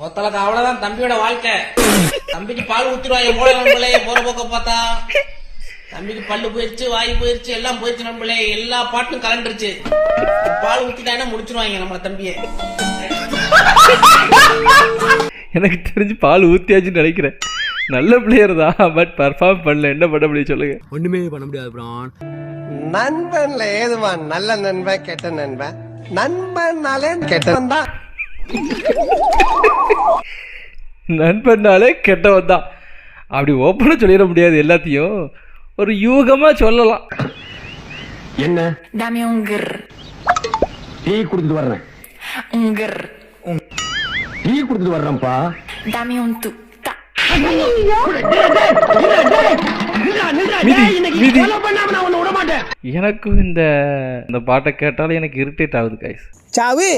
ஒத்தலக்கு அவ்வளவுதான் தம்பியோட வாழ்க்கை. தம்பிக்கு பால் ஊத்திடுவாங்க போல நண்பர்களே. போற போக்க பார்த்தா தம்பிக்கு பல்லு போயிருச்சு, வாய் போயிருச்சு, எல்லாம் போயிருச்சு நண்பர்களே. எல்லா பாட்டும் கலண்டுருச்சு. பால் ஊத்திட்டாங்கன்னா முடிச்சிருவாங்க நம்ம தம்பியை. எனக்கு தெரிஞ்சு பால் ஊத்தியாச்சுன்னு நினைக்கிறேன். நல்ல பிளேயர் தான், பட் பர்ஃபார்ம் பண்ணல. என்ன பண்ண முடியும் சொல்லுங்க? ஒண்ணுமே பண்ண முடியாது பிரான். நண்பன்ல ஏதுவா நல்ல நண்பன் கெட்ட நண்பன்? நண்பன்னாலே கெட்டவன் தான். நண்பன்னாலே கெட்டவன் தான். அப்படி ஓப்பனா சொல்லிட முடியாது, எல்லாத்தையும் ஒரு யூகமா சொல்லலாம். என்ன Dame un grr, டீ குடிச்சிட்டு வர்றேன். un grr. டீ குடிச்சிட்டு வர்றேன்ப்பா. Dame un tuta. எனக்கும் இந்த பாட்டை கேட்டாலும் எனக்கு இரிட்டேட் ஆகுது கைஸ். சாவு